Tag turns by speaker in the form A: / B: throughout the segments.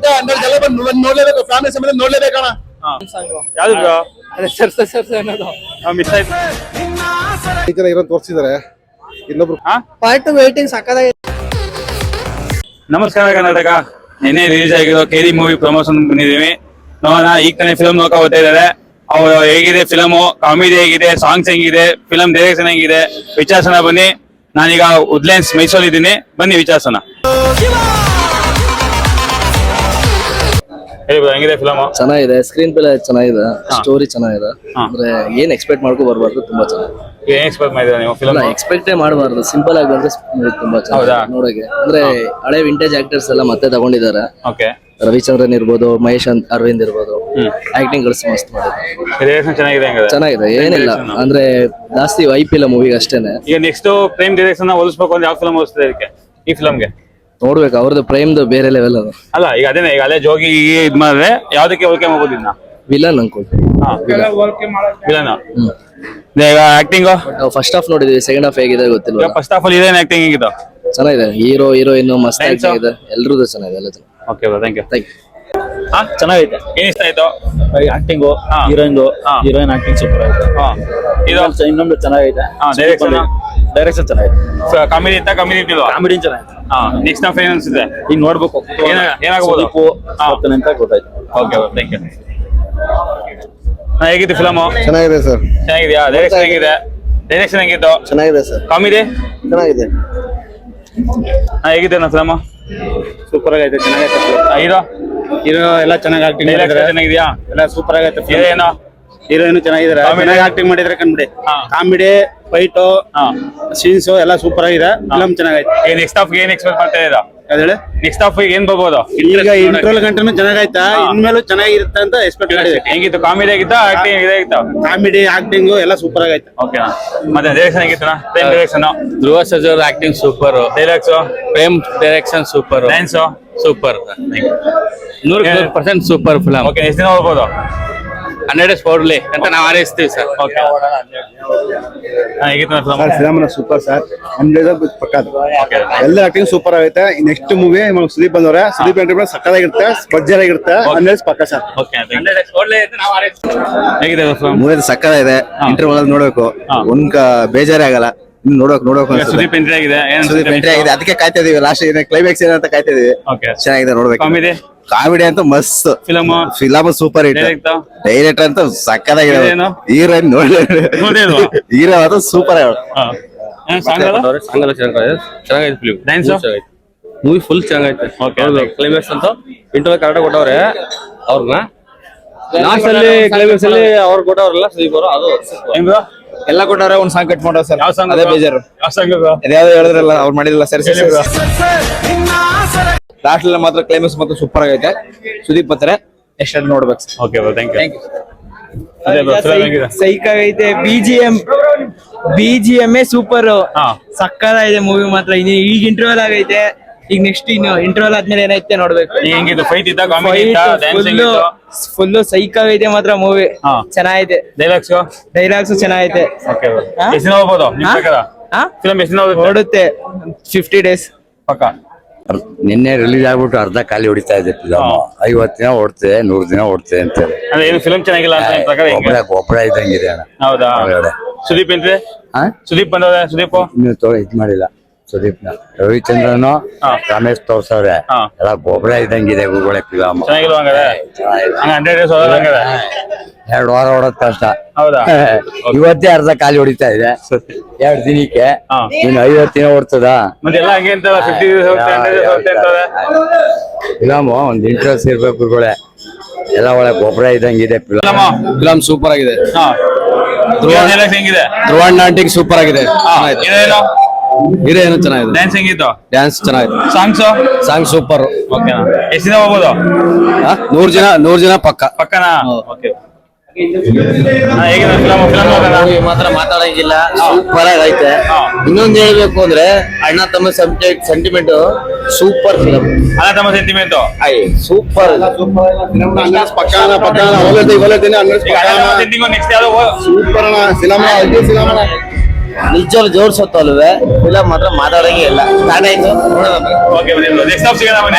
A: ಆಗೈತೆ. 12 ಜನ ಬಂದು ನೋಡ್ಲೇಬೇಕು, ಫ್ಯಾಮಿಲಿ ಸಮೇತ ನೋಡ್ಲೇಬೇಕಣ್ಣ.
B: ಯಾವ್ದು ಮಿಸ್ ಆಯ್ತು.
A: ಈ ತರ ಇರೋ ತೋರಿಸಿದಾರೆ. ಇನ್ನೊಬ್ರು
C: ಪಾರ್ಟ್ ವೇಟಿಂಗ್ ಸಕ್ಕದಾಗಿ.
B: ನಮಸ್ಕಾರ ಕರ್ನಾಟಕ. ನಿನ್ನೆ ರಿಲೀಸ್ ಆಗಿರೋ ಕೇರಿ ಮೂವಿ ಪ್ರಮೋಷನ್ ಬಂದಿದೀವಿ. ನೋಡೋಣ, ಈಗ ತಾನೇ ಫಿಲಮ್ ನೋಡ್ಕೊ ಹೋಗ್ತಾ ಇದಾರೆ. ಅವ್ರು ಹೇಗಿದೆ ಫಿಲಮ್, ಕಾಮಿಡಿ ಹೇಗಿದೆ, ಸಾಂಗ್ಸ್ ಹೆಂಗಿದೆ, ಫಿಲಮ್ ಡೈರೆಕ್ಷನ್ ಹೆಂಗಿದೆ ವಿಚಾರಿಸೋಣ ಬನ್ನಿ. ನಾನೀಗ ವುಡ್ಲ್ಯಾಂಡ್ಸ್ ಮೈಸೂರು ಇದ್ದೀನಿ, ಬನ್ನಿ ವಿಚಾರಿಸೋಣ. ಹೆಂಗಿದೆ ಫಿಲಮ್?
C: ಚೆನ್ನಾಗಿದೆ, ಸ್ಕ್ರೀನ್ ಪ್ಲೇ ಚೆನ್ನಾಗಿದೆ, ಸ್ಟೋರಿ ಚೆನ್ನಾಗಿದೆ. ಅಂದ್ರೆ ಏನ್ ಎಕ್ಸ್ಪೆಕ್ಟ್ ಮಾಡ್ಕೊ ಬರ್ಬಾರ್ದು, ತುಂಬಾ ಚೆನ್ನಾಗಿದೆ.
B: ಏನ್ ಎಕ್ಸ್ಪೆಕ್ಟ್ ಮಾಡಿದ್ರೆ ನೀವು ಫಿಲಮ್?
C: ಎಕ್ಸ್ಪೆಕ್ಟೇ ಮಾಡಬಾರ್ದು, ಸಿಂಪಲ್ ಆಗಿ ಬಂದ್ರೆ ತುಂಬಾ ಚೆನ್ನಾಗಿದೆ ನೋಡಕ್ಕೆ. ಅಂದ್ರೆ ಹಳೆ ವಿಂಟೇಜ್ ಆಕ್ಟರ್ಸ್ ಎಲ್ಲ ಮತ್ತೆ ತಗೊಂಡಿದ್ದಾರೆ.
B: ಓಕೆ,
C: ರವಿಚಂದ್ರನ್ ಇರ್ಬೋದು, ಮಹೇಶ್ ಅರವಿಂದ್ ಇರ್ಬೋದು, ಆಕ್ಟಿಂಗ್ ಗಳು ಮಸ್ತ್ ಮಾಡಿದ್ದಾರೆ. ಚೆನ್ನಾಗಿದೆ, ಏನಿಲ್ಲ ಅಂದ್ರೆ ಜಾಸ್ತಿ ವೈಪ್ ಇಲ್ಲ ಮೂವಿಗೆ ಅಷ್ಟೇನೆ.
B: ಈಗ ನೆಕ್ಸ್ಟ್ ಪ್ರೇಮ್ ಡೈರೆಕ್ಷನ್ ಹೋಲಿಸ್ಬೇಕು ಅಂದ್ರೆ ಯಾವ ಫಿಲಮ್ ಹೋಲಿಸ್ತದೆ ಇದಕ್ಕೆ, ಈ ಫಿಲಮ್ಗೆ?
C: ನೋಡ್ಬೇಕು, ಅವ್ರದ್ದು ಪ್ರೇಮ್ದು ಬೇರೆ ಲೆವೆಲ್ ಅದು.
B: ಅಲ್ಲ, ಈಗ ಅದೇನೆ, ಈಗ ಅಲ್ಲೇ ಜೋಗಿ ಇದ್ ಮಾಡಿದ್ರೆ ಯಾವ್ದಕ್ಕೆ ಹೋಲಿಕೆ ಮಾಡ್ಬೋದು ಇದನ್ನ?
C: ವಿಲನ್ ಅನ್ಕೊಳ್ತೀನಿ.
B: ವಿಲನ್. ಈಗ ಆಕ್ಟಿಂಗ್
C: ಫಸ್ಟ್ ಹಾಫ್ ನೋಡಿದ್ವಿ, ಸೆಕೆಂಡ್ ಹಾಫ್ ಹೇಗಿದೆ ಗೊತ್ತಿಲ್ಲ.
B: ಫಸ್ಟ್ ಹಾಫ್ ಅಲ್ಲಿ ಇದೇನು ಆಕ್ಟಿಂಗ್ ಹೇಗಿತ್ತು?
C: ಚೆನ್ನಾಗಿದೆ, ಹೀರೋ ಹೀರೋಯಿನ್ ಮಸ್ತ್ ಆಗಿದೆ, ಎಲ್ರದ್ದು ಚೆನ್ನಾಗಿದೆ, ಎಲ್ಲ ಚೆನ್ನಾಗಿದೆ.
B: Okay, thank you.
C: ಚೆನ್ನಾಗೈತೆ.
B: ಏನ್ ಇಷ್ಟ ಆಯ್ತು?
C: ಆಕ್ಟಿಂಗ್, ಹೀರೋಯಿನ್ ಆಕ್ಟಿಂಗ್ ಸೂಪರ್ ಆಯ್ತು. ಇನ್ನೊಂದು ಚೆನ್ನಾಗೈತೆ. ಡೈರೆಕ್ಷನ್ ಚೆನ್ನಾಗಿದೆ.
B: ಕಾಮಿಡಿ ಇತ್ತ? ಕಾಮಿಡಿ ಇಟ್ಟಿಲ್ವಾ?
C: ಕಾಮಿಡಿ ಚೆನ್ನಾಗಿದೆ.
B: ನೆಕ್ಸ್ಟ್ ಹಾಫ್ ಏನ್ ಅನ್ಸುತ್ತೆ?
C: ಈಗ ನೋಡ್ಬೇಕು
B: ಏನಾಗಬಹುದು
C: ಅಂತ ಗೊತ್ತಾಯ್ತು.
B: Okay, thank you. ಹೇಗಿತ್ತು ಫಿಲಮ್?
A: ಚೆನ್ನಾಗಿದೆ ಸರ್.
B: ಚೆನ್ನಾಗಿದ್ಯಾ? ಡೈರೆಕ್ಷನ್ ಹೇಗಿದೆ? ಡೈರೆಕ್ಷನ್ ಹೆಂಗಿತ್ತು?
A: ಚೆನ್ನಾಗಿದೆ ಸರ್.
B: ಕಾಮಿಡಿ
A: ಚೆನ್ನಾಗಿದೆ.
B: ಹೇಗಿದೆ ಫಿಲಮ್?
C: ಸೂಪರ್ ಆಗೈತೆ, ಚೆನ್ನಾಗೈತೆ.
B: ಹೀರೋ
C: ಎಲ್ಲ ಚೆನ್ನಾಗಿ ಆಕ್ಟಿಂಗ್ ಮಾಡಿದ್ದಾರೆ.
B: ಚೆನ್ನಾಗಿದ್ಯಾ?
C: ಎಲ್ಲ ಸೂಪರ್ ಆಗೈತೆ.
B: ಏನೋ
C: ಹೀರೋಯಿನ್ ಚೆನ್ನಾಗಿದ್ದಾರೆ, ಚೆನ್ನಾಗಿ ಆಕ್ಟಿಂಗ್ ಮಾಡಿದ್ರೆ ಕಂಡ್ಬಿಡಿ. ಕಾಮಿಡಿ, ಫೈಟ್, ಸೀನ್ಸ್ ಎಲ್ಲ ಸೂಪರ್ ಆಗಿದೆ. ಫಿಲಮ್ ಚೆನ್ನಾಗೈತೆ.
B: ನೆಕ್ಸ್ಟ್ ಹಾಫ್ ಏನ್ ಎಕ್ಸ್ಪೆಕ್ಟ್ ಮಾಡ್ತಾ ಇದ್ದೀರಾ?
C: ಅದೇಳಿ
B: ನೆಕ್ಸ್ಟ್ ಹಾಫ್ ಏನ್ ಬರ್ಬೋದು?
C: ಈಗ ಇಂಟ್ರೋಲ್ ಗಂಟನು ಚೆನ್ನಾಗೈತಾ, ಇನ್ಮೇಲೂ ಚೆನ್ನಾಗಿರುತ್ತೆ ಅಂತ ಎಕ್ಸ್ಪೆಕ್ಟ್ ಮಾಡಿದೆ.
B: ಹೆಂಗಿತ್ತು? ಕಾಮಿಡಿ ಆಗಿತ್ತಾ? ಆಕ್ಟಿಂಗ್ ಇದಾಗಿತ್ತಾ?
C: ಕಾಮಿಡಿ, ಆಕ್ಟಿಂಗ್ ಎಲ್ಲ ಸೂಪರ್ ಆಗೈತೆ.
B: ಓಕೆ, ಮತ್ತೆ ಡೈರೆಕ್ಷನ್ ಹೆಂಗಿತ್ತು? Prem direction.
D: Dhruva Sarja acting super.
B: Dialogues?
D: Prem direction super.
B: Dance
D: super. 100% super film.
B: Okay, ಎಷ್ಟು ದಿನ ಹೋಗ್ಬೋದು?
D: 100 days ಕೊಡ್ಲಿ ಅಂತ ನಾವು ಹಾರೈಸ್ತೀವಿ ಸರ್.
B: ಓಕೆ, ಹೇಗಿತ್ತು ಫಿಲಮ್?
A: Film super sir. ಎಲ್ಲ ಆಕ್ಟಿಂಗ್ ಸೂಪರ್ ಆಗೈತೆ. ನೆಕ್ಸ್ಟ್ ಮೂವಿ ಸುದೀಪ್ ಬಂದವ್ರೆ. ಸುದೀಪ್ ಎಂಟ್ರಿ ಸಕ್ಕದಾಗಿರುತ್ತೆ, ಬಜ್ಜರ್ ಆಗಿರುತ್ತೆ. 100 ಪಕ್ಕ ಸರ್.
B: ಓಕೆ, 100 days ಕೊಡ್ಲಿ ಅಂತ ನಾವು ಹಾರೈಸ್ತೀವಿ. ಹೇಗಿದೆ ಫಿಲಮ್?
A: ಮೂವಿ ಸಕ್ಕದಾಗಿದೆ. ಇಂಟರ್ವಲ್ ನೋಡ್ಬೇಕು, ಒಂದ್ ಬೇಜಾರೇ ಆಗಲ್ಲ. ನೋಡ್ಬೇಕು.
B: ಸುದೀಪ್ ಎಂಟ್ರಿ ಆಗಿದೆ,
A: ಸುದೀಪ್ ಎಂಟ್ರಿ ಆಗಿದೆ, ಅದಕ್ಕೆ ಕಾಯ್ತಾ ಇದೀವಿ. ಲಾಸ್ಟ್ ಕ್ಲೈಮ್ಯಾಕ್ಸ್ ಏನಂತ ಕಾಯ್ತಾ ಇದೀವಿ. ಚೆನ್ನಾಗಿದೆ, ನೋಡ್ಬೇಕು. ಕಾಮಿಡಿ ಅಂತೂ ಮಸ್ತ್. Film super hit. ಡೈರೆಕ್ಟರ್ ಅಂತೂ ಸಕ್ಕದಾಗಿದೆ. ಹೀರೋಯಿನ್ ಹೀರೋ ಅದು ಸೂಪರ್.
D: ಚೆನ್ನಾಗೈತೆ ಫಿಲ್ಮ್. ಮೂವಿ ಫುಲ್ ಚೆನ್ನಾಗೈತೆ. ಕ್ಲೈಮ್ಯಾಕ್ಸ್ ಅಂತ ಇಂಟರ್ವ್ಯೂ ಕರೆಕ್ಟ್ ಕೊಟ್ಟವ್ರೆ ಅವ್ರನ್ನ. ಲಾಸ್ಟ್ ಅಲ್ಲಿ ಕ್ಲೈಮ್ಯಾಕ್ಸ್ ಅಲ್ಲಿ ಅವ್ರು ಕೊಟ್ಟವ್ರಲ್ಲ ಸುದೀಪ್ ಅವರು, ಅದು
A: ಎಲ್ಲ ಕೊಟ್ಟವ್ರೆ. ಒಂದ್ ಸಾಂಗ್ ಕಟ್ ಮಾಡೋ ಸರ್.
B: ಯಾವ ಸಾಂಗ್?
A: ಅದೇ ಬೇಜಾರು.
B: ಯಾವ್ದು
A: ಹೇಳಿದ್ರಲ್ಲ, ಅವ್ರು ಮಾಡಿದಿಲ್ಲ ಸರ್. ಲಾಸ್ಟ್ ಅಲ್ಲಿ ಮಾತ್ರ ಕ್ಲೈಮ್ಯಾಕ್ಸ್ ಮಾತ್ರ ಸೂಪರ್ ಆಗೈತೆ. ಸುದೀಪ್ ಬರ್ತಾರೆ, ಎಷ್ಟು ನೋಡ್ಬೇಕು.
B: Okay, thank you.
E: ಸೈಕ್ ಆಗೈತೆ. ಬಿಜಿಎಂ ಸೂಪರ್, ಸಕ್ಕದಾಗಿದೆ ಮೂವಿ ಮಾತ್ರ. ಈಗ ಇಂಟರ್ವಲ್ ಆಗೈತೆ. ಈಗ ನೆಕ್ಸ್ಟ್ ಇನ್ನು ಇಂಟರ್ವಲ್ ಆದ್ಮೇಲೆ ಏನೈತೆ ನೋಡ್ಬೇಕು.
B: ಹೆಂಗಿತ್ತು? ಫೈಟ್ ಇತ್ತ? ಕಾಮಿಡಿ ಇತ್ತ? ಡ್ಯಾನ್ಸ್ ಹೆಂಗಿತ್ತು?
E: ಫುಲ್ ಸೈಕ್ ಆಗೈತೆ ಮಾತ್ರ ಮೂವಿ. ಚೆನ್ನಾಗೈತೆ. ಡೈಲಾಗ್ಸ್ ಚೆನ್ನಾಗೈತೆ.
B: ಓಕೆ, ಎಷ್ಟು ದಿನ ಹೋಗ್ಬೋದು ನಿಮ್ಮ ಪ್ರಕಾರ? ಫಿಲಮ್ ಎಷ್ಟು ದಿನ
E: ಓಡುತ್ತೆ? 50 days
B: ಪಕ್ಕ.
D: ನಿನ್ನೆ ರಿಲೀಸ್ ಆಗ್ಬಿಟ್ಟು ಅರ್ಧ ಖಾಲಿ ಹೊಡಿತಾ ಇದೆ ಫಿಲಮ್. 50 ದಿನ ಓಡ್ತದೆ, 100 ದಿನ ಓಡ್ತದೆ ಅಂತಾರೆ.
B: ಏನು ಫಿಲಮ್ ಚೆನ್ನಾಗಿಲ್ಲ ಅಂತ ನಿಮ್ಮ ಪ್ರಕಾರ?
D: ಗೊಬ್ಬರ ಇದ್ದಂಗಿದೆ ಅಣ್ಣ.
B: ಹೌದಾ? ಸುದೀಪ್ ಎಂಟ್ರಿ? ಸುದೀಪ್ ಬಂದವ್ರೆ. ಸುದೀಪ್
D: ಇನ್ನು ಇದ್ ಮಾಡಿಲ್ಲ. ಸುದೀಪ್ನ ರವಿಚಂದ್ರನು ರಮೇಶ್ ತೋರ್ಸವ್ರೆ. ಎಲ್ಲ ಗೊಬ್ಬರ ಇದ್ದಂಗಿದೆ ಗುರುಗಳೇ ಫಿಲಮ್.
B: ಚೆನ್ನಾಗಿಲ್ವ? 100 days ಹೋಗೋದಂಗದ
D: 2 ವಾರ ಓಡೋದ್ ಕಷ್ಟ.
B: ಹೌದಾ?
D: ಇವತ್ತೇ ಅರ್ಧ ಖಾಲಿ ಹೊಡಿತಾ ಇದೆ 2 ದಿನಕ್ಕೆ. ಇನ್ನು 50 ದಿನ ಓಡ್ತದ?
B: ಮತ್ತೆ ಎಲ್ಲ ಹಂಗೆ ಅಂತಲ್ಲ, 50 days ಹೋಗ್ತಾ, 100 days ಹೋಗ್ತಾ ಇರ್ತದೆ
D: ಫಿಲಮ್. ಒಂದ್ ಇಂಟ್ರೆಸ್ಟ್ ಇರ್ಬೇಕು ಗುರುಗಳೇ. ಎಲ್ಲ ಒಳ್ಳೆ ಗೊಬ್ಬರ ಇದ್ದಂಗಿದೆ
C: ಫಿಲಮ್. ಸೂಪರ್ ಆಗಿದೆ.
B: ಹೆಂಗಿದೆ?
C: ಧ್ರುವಣ್ಣ ಆಕ್ಟಿಂಗ್ ಸೂಪರ್ ಆಗಿದೆ. ಹೀರೋಯಿನ್ ಚೆನ್ನಾಗಿದೆ.
B: ಡ್ಯಾನ್ಸ್ ಹೆಂಗಿತ್ತು?
C: ಡ್ಯಾನ್ಸ್ ಚೆನ್ನಾಗಿದೆ.
B: Song
C: super.
B: ಓಕೆ, ಎಷ್ಟು ದಿನ ಹೋಗ್ಬೋದು?
C: 100 ಜನ
B: ಪಕ್ಕನಾ? ಓಕೆ,
C: ಮಾತ್ರ ಮಾತಾಡಂಗಿಲ್ಲ. ಸೂಪರ್ ಆಗೈತೆ. ಇನ್ನೊಂದು ಹೇಳ್ಬೇಕು ಅಂದ್ರೆ ಅಣ್ಣ ತಮ್ಮ ಸೆಂಟಿಮೆಂಟ್ ಸೂಪರ್ ಫಿಲಮ್.
B: ಅಣ್ಣ ತಮ್ಮ ಸೆಂಟಿಮೆಂಟ್
C: ಸೂಪರ್.
B: ನೆಕ್ಸ್ಟ್ ಯಾವ್ದು
A: ಸೂಪರ್ ಫಿಲಮ್.
C: ನಿಜವಾಗ್ಲೂ ಜೋರ್ಸತ್ತಲ್ವೇ ಫಿಲಮ್ ಮಾತ್ರ ಮಾತಾಡಂಗೆ ಇಲ್ಲ ಸ್ಟಾರ್ಟ್ ಆಯ್ತು
B: ಓಕೆ ನೆಕ್ಸ್ಟ್ ಹಾಫ್ ಸಿಗೋಣ ಮನೆ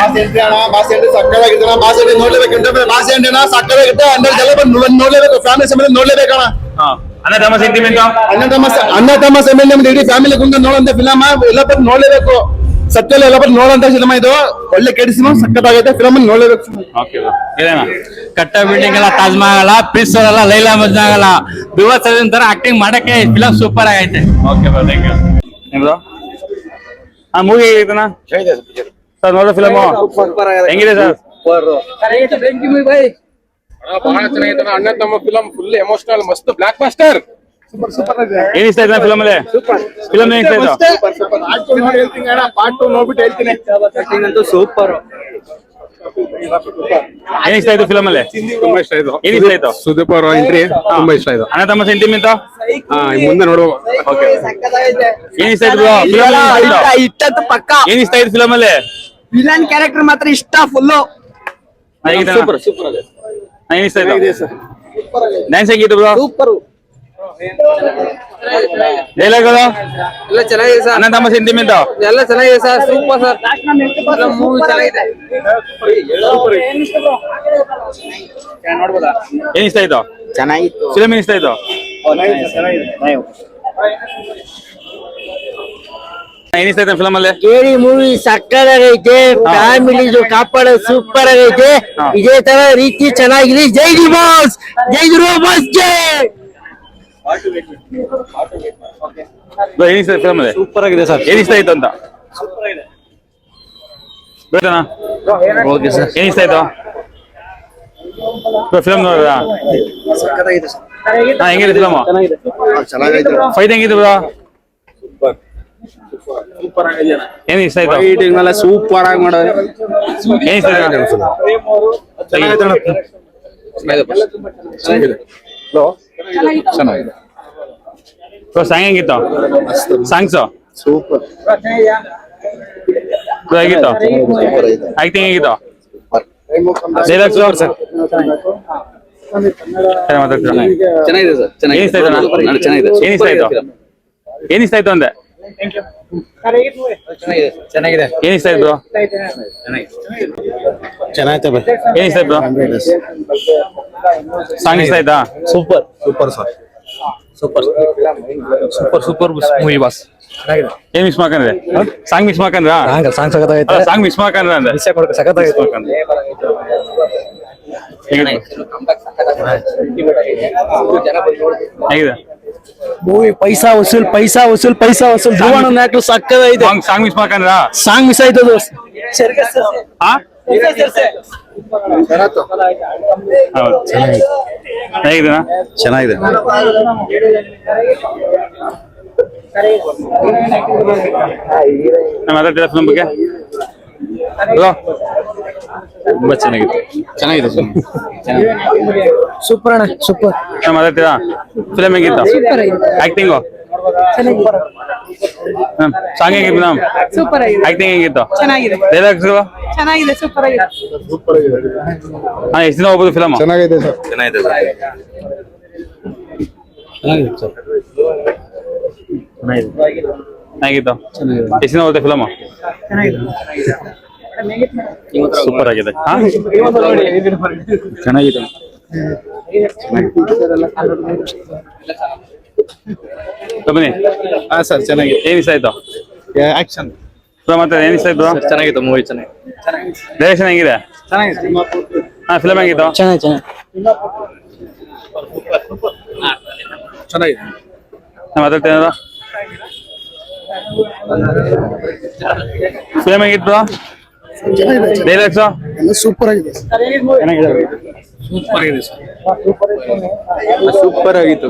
A: ನೋಡ್ಲೇಬೇಕು ಫ್ಯಾಮಿಲಿ ಸಮೇತ ನೋಡ್ಲೇಬೇಕಣ್ಣ.
B: ಅಣ್ಣ ತಮ್ಮ ಸೆಂಟಿಮೆಂಟ್
A: ಅಣ್ಣ ತಮ್ಮ ಸಮೇತ ಇಡೀ ಫ್ಯಾಮಿಲಿ ಕುಂತ ನೋಡುವಂತ ಫಿಲಮ್ ಎಲ್ಲ ಬಂದು ನೋಡ್ಲೇಬೇಕು. ಸತ್ಯಲ್ಲ ಎಲ್ಲ ಬಂದು ನೋಡುವಂತ ಸಿನಿಮಾ ಇದು. ಒಳ್ಳೆ ಕೆಡಿಸಿಮ ಸಕ್ಕತ್ತಾಗೈತೆ ಫಿಲಮ್ ನೋಡ್ಲೇಬೇಕು.
B: ಓಕೆ ಏನೇನ
E: ಕಟ್ಟ ಬಿಲ್ಡಿಂಗ್ ಎಲ್ಲ ತಾಜ್ ಮಹಲ್ ಆಗಲ್ಲ, ಪೀಸ್ ಆಗಲ್ಲ, ಲೈಲಾ ಮಜ್ನು ಆಗಲ್ಲ. ಬಿವತ್ ತರ ಆಕ್ಟಿಂಗ್ ಮಾಡಕ್ಕೆ ಫಿಲಮ್ ಸೂಪರ್ ಆಗೈತೆ.
B: ಓಕೆ ಬಾ ಥ್ಯಾಂಕ್ ಯು. ನಿಮ್ದು ಮೂವಿ ಹೇಗಿತ್ತಣ್ಣ ಸರ್? ನೋಡೋ ಫಿಲಮ್ ಹೆಂಗಿದೆ ಸರ್?
F: ಬಹಳ ಚೆನ್ನಾಗಿದೆ ಅಣ್ಣ ತಮ್ಮ ಫಿಲಂ ಫುಲ್ ಎಮೋಷನಲ್ ಮಸ್ತ್ ಬ್ಲಾಕ್ ಬಾಸ್ಟರ್.
B: ಏನ್ ಇಷ್ಟ ಆಯ್ತು ಫಿಲಮ್ ಅಲ್ಲಿ? ಫಿಲಮ್ ಏನ್ ಇಷ್ಟ ಆಯ್ತು?
A: ಪಾರ್ಟ್ 2 ನೋಡ್ಬಿಟ್ಟು ಹೇಳ್ತೀನಿ.
C: ಸೂಪರ್.
B: ಏನ್ ಇಷ್ಟ ಆಯ್ತು ಫಿಲಮ್ ಅಲ್ಲಿ?
F: ತುಂಬಾ ಇಷ್ಟ ಆಯ್ತು.
B: ಏನ್ ಇಷ್ಟ ಆಯ್ತು?
F: ಸುದೀಪ್ ಅವರ ಎಂಟ್ರಿ ತುಂಬಾ ಇಷ್ಟ ಆಯ್ತು.
B: ಅಣ್ಣ ತಮ್ಮ ಸೆಂಟಿಮೆಂಟ್
F: ಮುಂದೆ ನೋಡುವ.
B: ಏನ್ ಇಷ್ಟ ಆಯ್ತು
E: ಇಷ್ಟತ್ತು ಪಕ್ಕ
B: ಏನ್ ಇಷ್ಟ ಆಯ್ತು ಫಿಲಮ್ ಅಲ್ಲಿ?
E: ವಿಲನ್ ಕ್ಯಾರೆಕ್ಟರ್ ಮಾತ್ರ ಇಷ್ಟ ಫುಲ್ಲು.
B: ಸೂಪರ್ ಏನ್ ಇಷ್ಟ ಆಯ್ತು? ಡ್ಯಾನ್ಸ್ ಹೇಗಿತ್ತು ಬ್ರೋ?
E: ಸೂಪರ್.
B: ಡೈಲಾಗ್ಗಳು
E: ಎಲ್ಲ ಚೆನ್ನಾಗಿದೆ ಸರ್.
B: ಅಣ್ಣ ತಮ್ಮ ಸೆಂಟಿಮೆಂಟ್
E: ಎಲ್ಲ ಚೆನ್ನಾಗಿದೆ ಸರ್. Super sir. ಮೂವಿ ಚೆನ್ನಾಗಿದೆ.
B: ಏನ್ ಇಷ್ಟ ಆಯ್ತು?
C: ಚೆನ್ನಾಗಿತ್ತು.
B: ಫಿಲಮ್ ಏನ್ ಇಷ್ಟ ಆಯ್ತು? ಏನ್ ಇಷ್ಟ ಆಯ್ತು ಫಿಲಮ್ ಅಲ್ಲಿ?
C: ಕೇಳಿ ಮೂವಿ ಸಕ್ಕತ್ತಾಗೈತೆ. ಫ್ಯಾಮಿಲಿ ಕಾಪಾಡೋದು ಸೂಪರ್ ಆಗೈತೆ. ಇದೇ ತರ ರೀತಿ ಚೆನ್ನಾಗಿದೆ. ಜೈ ಡಿ ಬಾಸ್, ಜೈ ಡಿ ಬಾಸ್ ಜೈ.
B: ಏನ್ ಇಷ್ಟ ಆಯ್ತು ಫಿಲಮ್ ಅಲ್ಲಿ?
C: ಸೂಪರ್ ಆಗಿದೆ ಸರ್.
B: ಏನ್ ಇಷ್ಟ ಆಯ್ತು ಅಂತ? ಗೊತ್ತಣ್ಣ?
C: Okay sir.
B: ಏನ್ ಇಷ್ಟ ಆಯ್ತು ಫಿಲಮ್ ನೋಡ್ರಾ?
C: ಸಕ್ಕತ್ತಾಗಿದೆ ಸರ್.
B: ಹೆಂಗಿದೆ ಫಿಲಮ್?
A: ಚೆನ್ನಾಗೈತೆ.
B: ಫೈಟ್ ಹೆಂಗಿತ್ತು ಬ್ರೋ? ಏನ್ ಇಷ್ಟ ಆಯ್ತು?
F: ಸೂಪರ್ ಆಗಿ ಮಾಡೋದು.
B: ಏನ್ ಇಷ್ಟ ಆಯ್ತು?
A: ಚೆನ್ನಾಗಿದೆ.
B: ಸಾಂಗ್ ಹೆಂಗಿತ್ತು? ಸಾಂಗ್ಸ್
A: ಸೂಪರ್
B: ಹೇಗಿತ್ತು? ಆಕ್ಟಿಂಗ್ ಹೇಗಿತ್ತು? ಡೈಲಾಗ್ಸ್
C: ಚೆನ್ನಾಗಿದೆ ಸರ್.
B: ಏನ್ ಇಷ್ಟ ಆಯ್ತು?
C: ಚೆನ್ನಾಗಿದೆ.
B: ಏನ್ ಇಷ್ಟ ಆಯ್ತು? ಏನ್ ಇಷ್ಟ ಆಯ್ತು ಅಂದೆ?
C: ಚೆನ್ನಾಗಿದೆ.
B: ಏನ್ ಇಷ್ಟ ಆಯ್ತು?
A: ಚೆನ್ನಾಗೈತೆ ಬೈ.
B: ಏನ್ ಇಷ್ಟ ಆಯ್ತು? ಸಾಂಗ್ ಇಷ್ಟ ಆಯ್ತಾ?
C: Super
A: super sir.
C: Super super super movie boss.
B: ಏನ್ ಮಿಸ್ ಮಾಡ್ಕೊಂಡ್ರೆ? ಸಾಂಗ್ ಮಿಸ್ ಮಾಡ್ಕೊಂಡ್ರಾ?
C: ಸಾಂಗ್ ಸಕ್ಕತ್ತಾಗೈತೆ.
B: ಸಾಂಗ್ ಮಿಸ್ ಮಾಡ್ಕೊಂಡ್ರ ಅಂದೆ?
C: ಸಕ್ಕತ್ತಾಗೈತೆ.
B: ಹೇಗಿದೆ
C: ಮೂವಿ? ಪೈಸಾ ವಸೂಲ್ ಪೈಸಾ ವಸೂಲ್ ಪೈಸಾ ವಸೂಲ್. ಧ್ರುವಣ ನಾಯಕ ಸಕ್ಕತ್ತಾಗೈತೆ.
B: ಸಾಂಗ್ ಮಿಸ್ ಮಾಡ್ಕೊಂಡ್ರಾ?
C: ಸಾಂಗ್ ಮಿಸ್ ಆಯ್ತು ಅದು.
B: ಹಾ ಹೌದು. ಹೇಗಿದೆನಾ?
A: ಚೆನ್ನಾಗಿದೆ.
B: ನಾನು ಮಾತಾಡ್ತೀರಾ ಫಿಲಮ್ ಬಗ್ಗೆ? ಹಲೋ
A: ತುಂಬಾ ಚೆನ್ನಾಗಿದೆ. ಚೆನ್ನಾಗಿದೆ.
C: ಸೂಪರ್ ಅಣ್ಣ ಸೂಪರ್.
B: ನಾನು ಮಾತಾಡ್ತೀರಾ ಫಿಲಮ್ ಹೇಗಿತ್ತು? ಆಕ್ಟಿಂಗು ಸಾಂಗ್ ಹೇಗಿತ್ತು? ಮೇಡಮ್
G: ಸೂಪರ್ ಆಗಿದೆ.
B: ಆಕ್ಟಿಂಗ್ ಹೇಗಿತ್ತು?
G: ಚೆನ್ನಾಗಿದೆ.
B: ಡೈಲಾಗ್ಸ್
G: ಚೆನ್ನಾಗಿದೆ. ಸೂಪರ್ ಆಗಿದೆ.
B: ಎಷ್ಟು ದಿನ ಹೋಗ್ಬೋದು ಫಿಲಮ್?
A: ಚೆನ್ನಾಗಿದೆ ಸರ್.
B: ಚೆನ್ನಾಗಿದೆ ಹೇಗಿತ್ತು? ಎಷ್ಟು ದಿನ ಹೋಗುತ್ತೆ ಫಿಲಮ್? ಸೂಪರ್ ಆಗಿದೆ. ಚೆನ್ನಾಗಿದೆ. ಬನ್ನಿ.
A: ಹಾ ಸರ್ ಚೆನ್ನಾಗಿದೆ.
B: ಏನ್ ಇಷ್ಟ ಆಯ್ತು?
A: ಆಕ್ಷನ್
B: ಮತ್ತೆ ಏನ್ ಇಷ್ಟ ಆಯ್ತು?
C: ಚೆನ್ನಾಗಿತ್ತು ಮೂವಿ. ಚೆನ್ನಾಗಿದೆ.
B: ಡೈರೆಕ್ಷನ್ ಹೆಂಗಿದೆ? ಹಾ ಫಿಲಮ್ ಹೆಂಗಿತ್ತು?
C: ಚೆನ್ನಾಗಿದೆ.
B: ನಾನು ಮಾತಾಡ್ತೇನ ಫಿಲಮ್ ಹೆಂಗಿತ್ತು? ಡೈಲಾಗ್ಸ್
C: ಸೂಪರ್ ಆಗಿದೆ.
A: ಸೂಪರ್ ಆಗಿತ್ತು.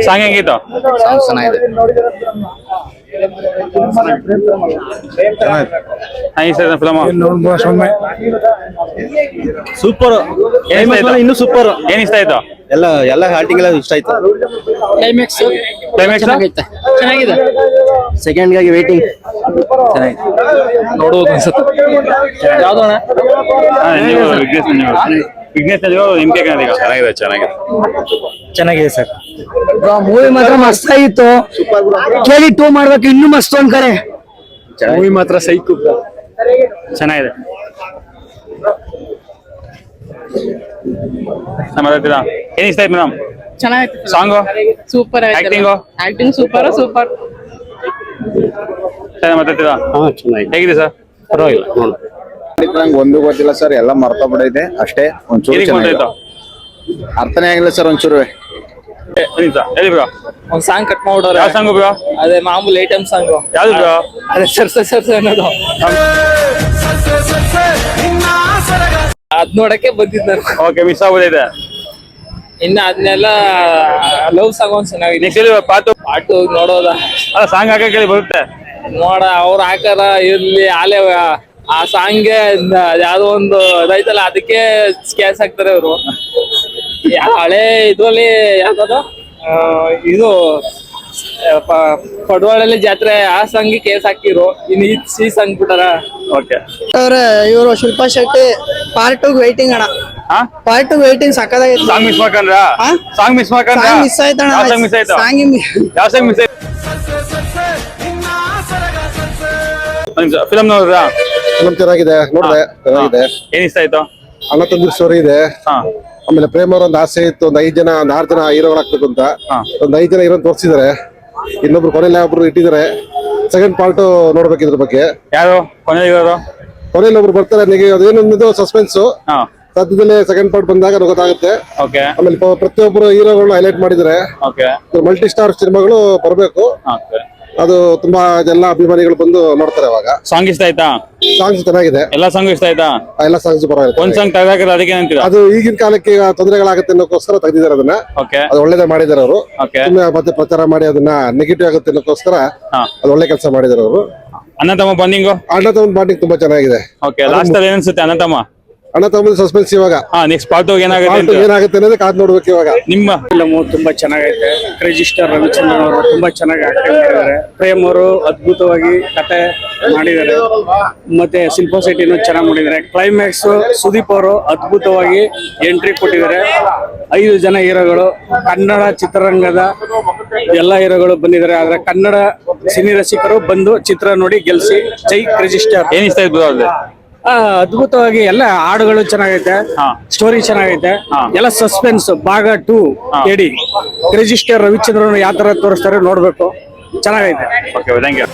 B: ಸಾಂಗ್ ಹೆಂಗಿತ್ತು?
C: ಚೆನ್ನಾಗಿದೆ.
B: Film
C: super.
B: ಇನ್ನು ಸೂಪರ್. ಏನ್ ಇಷ್ಟ ಆಯ್ತು?
A: ಎಲ್ಲ ಆಕ್ಟಿಂಗ್ ಎಲ್ಲ ಇಷ್ಟ ಆಯ್ತು.
G: ಕ್ಲೈಮ್ಯಾಕ್ಸ್ ಚೆನ್ನಾಗಿದೆ.
C: ಸೆಕೆಂಡ್ ಗಾಗಿ ವೇಟಿಂಗ್.
A: ನೋಡುವುದು ಅನ್ಸುತ್ತೆ.
C: ಯಾವ್ದು ಅಣ್ಣ?
B: ವಿಘ್ನೇಶ್ ವಿಘ್ನೇಶ್ ನಿಮ್ಗೆ ಚೆನ್ನಾಗಿದೆ
E: ಚೆನ್ನಾಗಿದೆ ಸರ್.
H: ಮೂವಿ ಮಾತ್ರ ಮಸ್ತ್ ಆಗಿತ್ತು. ಕೇಳಿ 2 ಮಾಡ್ಬೇಕು, ಇನ್ನೂ ಮಸ್ತ್ ಒಂದ್ ಕಡೆ.
E: ಮೂವಿ ಮಾತ್ರ ಸೈಕು
B: ಚೆನ್ನಾಗಿದೆ. ಮಾತಾಡ್ತೀರಾ ಏನ್ ಇಷ್ಟ ಆಯ್ತು ಮೇಡಮ್?
G: ಚೆನ್ನಾಗಿತ್ತು.
B: Song
G: super
B: Acting?
G: Acting super
B: ಮಾತಾಡ್ತೀರಾ ಹೇಗಿದೆ ಸರ್?
D: ಪರವಾಗಿಲ್ಲ ನೋಡು.
A: ನಂಗೆ ಒಂದು ಗೊತ್ತಿಲ್ಲ ಸರ್, ಎಲ್ಲ ಮರ್ತೋಗ್ಬಿಡೈತೆ ಅಷ್ಟೇ. ಒಂಚೂರು ಚೆನ್ನಾಗಿದೆ. ಅರ್ಥನೇ ಆಗಿಲ್ಲ ಸರ್ ಒಂಚೂರು.
B: ಹೇಳಿ ಬ್ರೋ.
E: ಒಂದ್ ಸಾಂಗ್ ಕಟ್ ಮಾಡ್ಬಿಡೋರು.
B: ಯಾವ ಸಾಂಗು ಬ್ರೋ?
E: ಅದೇ ಮಾಮೂಲಿ ಐಟಮ್ ಸಾಂಗ್.
B: ಯಾವ್ದು ಬ್ರೋ?
E: ಅದೇ ಸರ್ಸ ಅನ್ನೋದು. ಅದ್ ನೋಡಕ್ಕೆ ಬಂದಿದ್ದ ನಾನು.
B: ಓಕೆ, ಮಿಸ್ ಆಗ್ಬೋದೈತೆ.
E: ಇನ್ನ ಅದನ್ನೆಲ್ಲ ಲವ್ ಸಾಂಗ್ ಒಂದ್ ಚೆನ್ನಾಗಿದೆ.
B: ನೆಕ್ಸ್ಟ್ ಹೇಳಿ
E: ಪಾಟು ನೋಡೋದ.
B: ಅಲ್ಲ ಸಾಂಗ್ ಹಾಕಕ್ಕೆ ಹೇಳಿ ಬರುತ್ತೆ.
E: ನೋಡ ಅವ್ರ ಹಾಕಾರ ಇರ್ಲಿ ಆಲೆ ಆ ಸಾಂಗ್ಗೆ ಯಾವ್ದೋ ಒಂದು ಇದೈತಲ್ಲ ಅದಕ್ಕೆ ಸ್ಕ್ಯಾಸ್ ಹಾಕ್ತಾರೆ ಅವರು. ಹಳೆ ಇದ್ರಲ್ಲಿ ಯಾವ್ದದು ಇದು ಪಡ್ವಾಳಲ್ಲಿ ಜಾತ್ರೆ ಆ ಸಾಂಗ್ ಕೇಸ್ ಹಾಕಿರು. ಇನ್ನು ಈ ಸಾಂಗ್ ಬಿಟ್ಟಾರ.
B: ಓಕೆ,
H: ಇವರು ಶಿಲ್ಪಾ ಶೆಟ್ಟಿ ಪಾರ್ಟ್ 2 ವೈಟಿಂಗ್ ಅಣ್ಣ. ಪಾರ್ಟ್ 2 ವೈಟಿಂಗ್ ಸಕ್ಕದಾಗಿತ್ತು.
B: ಸಾಂಗ್ ಮಿಸ್ ಮಾಡ್ಕೊಂಡ್ರ?
H: ಹಾ?
B: ಸಾಂಗ್ ಮಿಸ್ ಮಾಡ್ಕೊಂಡ್ರ?
H: ಸಾಂಗ್ ಮಿಸ್ ಆಯ್ತಣ್ಣ.
B: ಯಾವ ಸಾಂಗ್ ಮಿಸ್ ಆಯ್ತು? ಯಾವ ಸಾಂಗ್ ಮಿಸ್ ಆಯ್ತು? ಫಿಲಮ್ ನೋಡಿದ್ರಾ?
F: ಫಿಲಂ ಚೆನ್ನಾಗಿದೆ, ನೋಡಿದೆ, ಚೆನ್ನಾಗಿದೆ.
B: ಏನ್ ಇಷ್ಟ ಆಯ್ತು?
F: ಅಣ್ಣ ತಂದಿರ್ ಸ್ಟೋರಿ ಇದೆ.
B: ಹಾ
F: ಆಮೇಲೆ ಪ್ರೇಮ್ ಅವ್ರ ಒಂದು ಆಸೆ ಇತ್ತು, ಒಂದ್ 5 ಜನ, 6 ಜನ ಹೀರೋಗಳಾಗ್ಬೇಕು ಅಂತ.
B: ಹಾ.
F: ಒಂದ್ 5 ಜನ ಹೀರೋ ತೋರಿಸಿದಾರೆ. ಇನ್ನೊಬ್ರು ಕೊನೆಯಲ್ಲಿ ಒಬ್ರು ಇಟ್ಟಿದ್ದಾರೆ. ಸೆಕೆಂಡ್ ಪಾರ್ಟ್ ನೋಡ್ಬೇಕು ಇದ್ರ ಬಗ್ಗೆ.
B: ಯಾರು ಕೊನೆಯಲ್ಲಿ ಇರೋರು?
F: ಕೊನೆಯಲ್ಲಿ ಒಬ್ರು ಬರ್ತಾರೆ. ನಿಮಗೆ ಅದೇನೊಂದು ಸಸ್ಪೆನ್ಸ್.
B: ಹಾ
F: ಸದ್ಯದಲ್ಲೇ ಸೆಕೆಂಡ್ ಪಾರ್ಟ್ ಬಂದಾಗ ಗೊತ್ತಾಗುತ್ತೆ.
B: ಓಕೆ
F: ಆಮೇಲೆ ಪ್ರತಿಯೊಬ್ಬರು ಹೀರೋಗಳನ್ನ ಹೈಲೈಟ್ ಮಾಡಿದ್ದಾರೆ.
B: ಓಕೆ
F: ಮಲ್ಟಿ ಸ್ಟಾರ್ ಸಿನಿಮಾಗಳು ಬರಬೇಕು.
B: ಓಕೆ.
F: ಅದು ತುಂಬಾ ಎಲ್ಲ ಅಭಿಮಾನಿಗಳು ಬಂದು ನೋಡ್ತಾರೆ ಅವಾಗ.
B: ಸಾಂಗ್ ಇಷ್ಟ ಆಯ್ತಾ?
F: ಸಾಂಗ್ಸ್ ಚೆನ್ನಾಗಿದೆ.
B: ಎಲ್ಲಾ ಸಾಂಗ್ ಇಷ್ಟ ಆಯ್ತಾ?
F: ಎಲ್ಲ ಸಾಂಗ್ಸ್ ಪರವಾಗಿಲ್ಲ.
B: ಒಂದ್ ಸಾಂಗ್ ತೆಗ್ದಾಕಿರ ಅದಕ್ಕೆ ಅಂತೀರಾ?
F: ಅದು ಈಗಿನ ಕಾಲಕ್ಕೆ ಈಗ ತೊಂದರೆಗಳಾಗುತ್ತೆ ಅನ್ನೋಕ್ಕೋಸ್ಕರ ತೆಗೆದಿದ್ದಾರೆ ಅದನ್ನ.
B: ಓಕೆ
F: ಅದು ಒಳ್ಳೇದೇ ಮಾಡಿದಾರೆ ಅವರು.
B: ಓಕೆ.
F: ಸುಮ್ಮನೆ ಮತ್ತೆ ಪ್ರಚಾರ ಮಾಡಿ ಅದನ್ನ ನೆಗೆಟಿವ್ ಆಗುತ್ತೆ ಅನ್ನೋಕ್ಕೋಸ್ಕರ
B: ಹಾ.
F: ಅದು ಒಳ್ಳೆ ಕೆಲಸ ಮಾಡಿದಾರೆ ಅವರು.
B: ಅಣ್ಣ ತಮ್ಮ ಬಂದಿಂಗು?
F: ಅಣ್ಣ ತಮ್ಮ ಬಾಂಡಿಂಗ್ ತುಂಬಾ ಚೆನ್ನಾಗಿದೆ.
B: ಓಕೆ, ಲಾಸ್ಟ್ ಅಲ್ಲಿ ಏನ್ ಅನ್ಸುತ್ತೆ ಅಣ್ಣ ತಮ್ಮ?
F: ಅಣ್ಣ ತಮ್ಮ ಸಸ್ಪೆನ್ಸ್ ಇವಾಗ.
B: ಹಾ, ನೆಕ್ಸ್ಟ್ ಪಾರ್ಟ್ ಏನಾಗುತ್ತೆ ಅಂತ
F: ಏನಾಗುತ್ತೆ ಅನ್ನೋದೇ ಕಾದ್ ನೋಡ್ಬೇಕು ಇವಾಗ.
B: ನಿಮ್ಮ
E: ಫಿಲಮು ತುಂಬಾ ಚೆನ್ನಾಗೈತೆ. ರಿಜಿಸ್ಟರ್ ರವಿಚಂದ್ರನ್ ಅವರು ತುಂಬಾ ಚೆನ್ನಾಗಿ ಆಕ್ಟಿಂಗ್ ಮಾಡಿದ್ದಾರೆ. ಪ್ರೇಮ್ ಅವರು ಅದ್ಭುತವಾಗಿ ಕತೆ ಮಾಡಿದ್ದಾರೆ. ಮತ್ತೆ ಶಿಲ್ಪಾ ಶೆಟ್ಟಿನೂ ಚೆನ್ನಾಗಿ ಮಾಡಿದ್ದಾರೆ. ಕ್ಲೈಮ್ಯಾಕ್ಸ್ ಸುದೀಪ್ ಅವರು ಅದ್ಭುತವಾಗಿ ಎಂಟ್ರಿ ಕೊಟ್ಟಿದ್ದಾರೆ. 5 ಜನ ಹೀರೋಗಳು, ಕನ್ನಡ ಚಿತ್ರರಂಗದ ಎಲ್ಲ ಹೀರೋಗಳು ಬಂದಿದ್ದಾರೆ. ಆದ್ರೆ ಕನ್ನಡ ಸಿನಿ ರಸಿಕರು ಬಂದು ಚಿತ್ರ ನೋಡಿ ಗೆಲ್ಸಿ. ಜೈ ರಿಜಿಸ್ಟರ್.
B: ಏನ್ ಇಷ್ಟ ಆಯ್ತು ಅದು?
E: ಅದ್ಭುತವಾಗಿ ಎಲ್ಲ ಹಾಡುಗಳು ಚೆನ್ನಾಗೈತೆ. ಸ್ಟೋರಿ ಚೆನ್ನಾಗೈತೆ. ಎಲ್ಲ ಸಸ್ಪೆನ್ಸ್. ಭಾಗ 2 ಎಡಿ ರಿಜಿಸ್ಟರ್ ರವಿಚಂದ್ರನ್ ಯಾವ ತರ ತೋರಿಸ್ತಾರೆ ನೋಡ್ಬೇಕು. ಚೆನ್ನಾಗೈತೆ.
B: Okay, thank you.